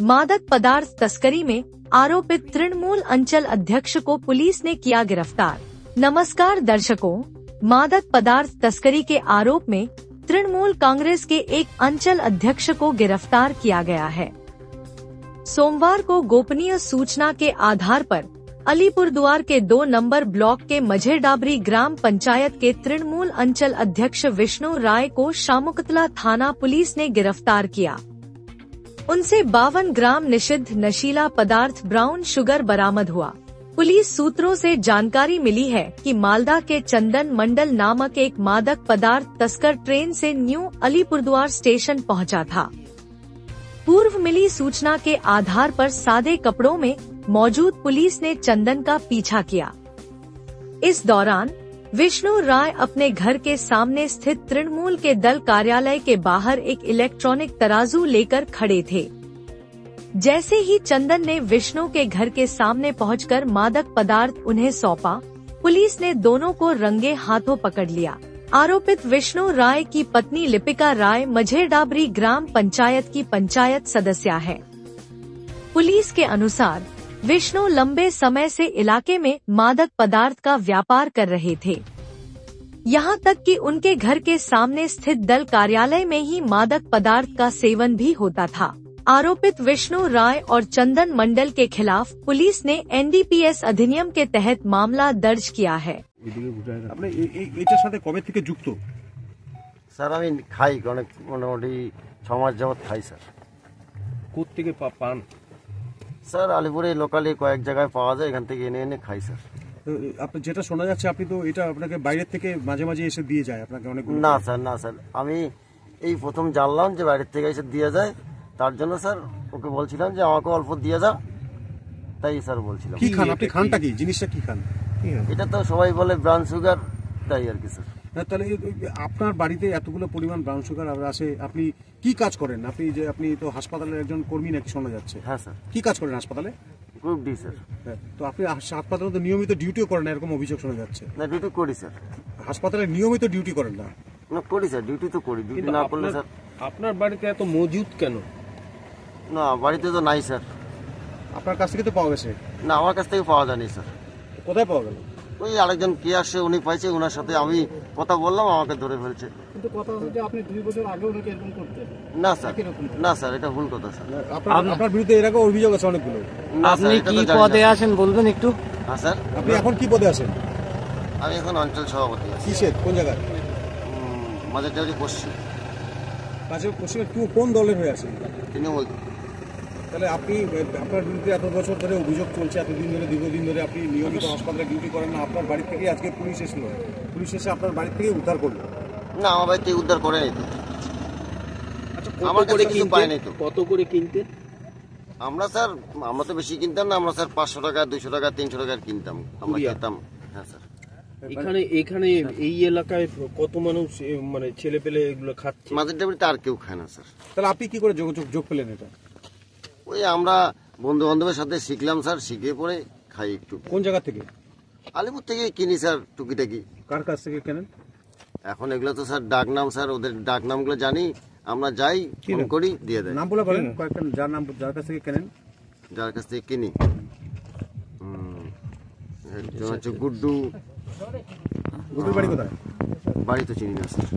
मादक पदार्थ तस्करी में आरोपित तृणमूल अंचल अध्यक्ष को पुलिस ने किया गिरफ्तार। नमस्कार दर्शकों, मादक पदार्थ तस्करी के आरोप में तृणमूल कांग्रेस के एक अंचल अध्यक्ष को गिरफ्तार किया गया है। सोमवार को गोपनीय सूचना के आधार पर अलीपुरद्वार के 2 नंबर ब्लॉक के मझेडाबरी ग्राम पंचायत के तृणमूल अंचल अध्यक्ष विष्णु राय को शामुकतला थाना पुलिस ने गिरफ्तार किया। उनसे 52 ग्राम निषिद्ध नशीला पदार्थ ब्राउन शुगर बरामद हुआ। पुलिस सूत्रों से जानकारी मिली है कि मालदा के चंदन मंडल नामक एक मादक पदार्थ तस्कर ट्रेन से न्यू अलीपुरद्वार स्टेशन पहुंचा था। पूर्व मिली सूचना के आधार पर सादे कपड़ों में मौजूद पुलिस ने चंदन का पीछा किया। इस दौरान विष्णु राय अपने घर के सामने स्थित तृणमूल के दल कार्यालय के बाहर एक इलेक्ट्रॉनिक तराजू लेकर खड़े थे। जैसे ही चंदन ने विष्णु के घर के सामने पहुंचकर मादक पदार्थ उन्हें सौंपा, पुलिस ने दोनों को रंगे हाथों पकड़ लिया। आरोपित विष्णु राय की पत्नी लिपिका राय मझेडाबरी ग्राम पंचायत की पंचायत सदस्य है। पुलिस के अनुसार विष्णु लंबे समय से इलाके में मादक पदार्थ का व्यापार कर रहे थे। यहाँ तक कि उनके घर के सामने स्थित दल कार्यालय में ही मादक पदार्थ का सेवन भी होता था। आरोपित विष्णु राय और चंदन मंडल के खिलाफ पुलिस ने एनडीपीएस अधिनियम के तहत मामला दर्ज किया है। স্যার আমি খাই অনেক মোটামুটি 6 মাস যাবত খাই স্যার। কোথা থেকে পান? স্যার আলিপুরে লোকালি কয়েক জায়গায় পাওয়া যায়, এখান থেকে এনে এনে খাই স্যার। আপনি যেটা শোনা যাচ্ছে আপনি তো এটা আপনাকে বাইরে থেকে মাঝে মাঝে এসে দিয়ে যায় আপনাকে অনেক? না স্যার, না স্যার, আমি এই প্রথম জানলাম যে বাইরে থেকে এসে দিয়ে যায়, তার জন্য স্যার ওকে বলছিলাম যে আমাকে অল্প দিয়ে যা, তাই স্যার বলছিলাম। কি খান আপনি? খানটা কি, জিনিসটা কি খান? এটা তো সবাই বলে ব্রাউন সুগার, তাই আর কি স্যার। তাহলে আপনার বাড়িতে এতগুলো পরিমাণ ব্রাউন সুগার আসে, আপনি কি কাজ করেন? আপনি তো হাসপাতালের একজন কর্মী নাকি শোনা যাচ্ছে? হ্যাঁ স্যার। কি কাজ করেন হাসপাতালে? Group D sir. তো আপনি হাসপাতালে তো নিয়মিত ডিউটিও করেন না, এরকম অভিযোগ শোনা যাচ্ছে। না, ডিউটি করি স্যার। হাসপাতালে নিয়মিত ডিউটি করেন না? না, করি স্যার, ডিউটি তো করি। ডিউটি না করলে স্যার। আপনার বাড়িতে এত মজুদ কেন? না, বাড়িতে তো নাই স্যার। আপনার কাছ থেকে তো পাওয়া গেছে? না, আমার কাছ থেকে পাওয়া যায়নি স্যার। কোথায় পাওয়া গেল? ওই আরেকজন কে আসছে, উনি পাইছে, ওনার সাথে আমি কথা বললাম, আমাকে ধরে ফেলছে। কিন্তু কথা হচ্ছে যে আপনি 2 বছর আগেও নাকি এরকম করতেন? না স্যার, না স্যার, এটা ভুল কথা স্যার। আপনার বিরুদ্ধে এর আগে অভিযোগ আছে অনেকগুলো। আপনি কি পদে আছেন বলবেন একটু? হ্যাঁ স্যার। আপনি এখন কি পদে আছেন? আমি এখন অঞ্চল সভাপতি আছি। কিসের, কোন জায়গায়? মাঝেরডাবরি পশ্চিম। পশ্চিমে কোন দলের হয়ে আছেন? তৃণমূল। তাহলে আপনি আপনার বিরুদ্ধে এত বছর ধরে অভিযোগ চলছে, এতদিন ধরে, দীর্ঘদিন ধরে আপনি নিয়মিত হাসপাতালে ডিউটি করেন না, আপনার বাড়ি থেকে আজকে পুলিশ এসেছিল, পুলিশ এসে আপনার বাড়ি থেকে উদ্ধার করলো? না, আমার বাড়ি থেকে উদ্ধার করে নাই তো। আচ্ছা, আমার কাছে কিছু পাই নাই তো। কত করে কিনতেন? আমরা স্যার, আমরা তো বেশি কিনতাম না, আমরা স্যার 500 টাকা, 200 টাকা, 300 টাকার কিনতাম, আমরা খেতাম। হ্যাঁ স্যার। এখানে এই এলাকায় কত মানুষ মানে ছেলে পেলে এগুলো খাচ্ছে? মাঝেরডাবরিতে আর কেউ খায় না স্যার। তাহলে আপনি কি করে যোগ পেলেন এটা? ওই আমরা বন্ধু বান্ধবের সাথে শিখলাম স্যার, শিখে পরে খাই একটু। কোন জায়গা থেকে? আলিপুর থেকে কিনি স্যার, টুকিটাকি। কার কাছ থেকে কেনেন? এখন এগুলো তো স্যার ডাক নাম স্যার, ওদের ডাক নামগুলো জানি, আমরা যাই, ফোন করি, দিয়ে দেয়। নাম বলে বলেন কয়েকটা, যার কাছ থেকে কেনেন। যার কাছ থেকে কিনি একজন হচ্ছে গুড্ডু। গুড্ডুর বাড়ি কোথায়? বাড়ি তো চিনি না স্যার।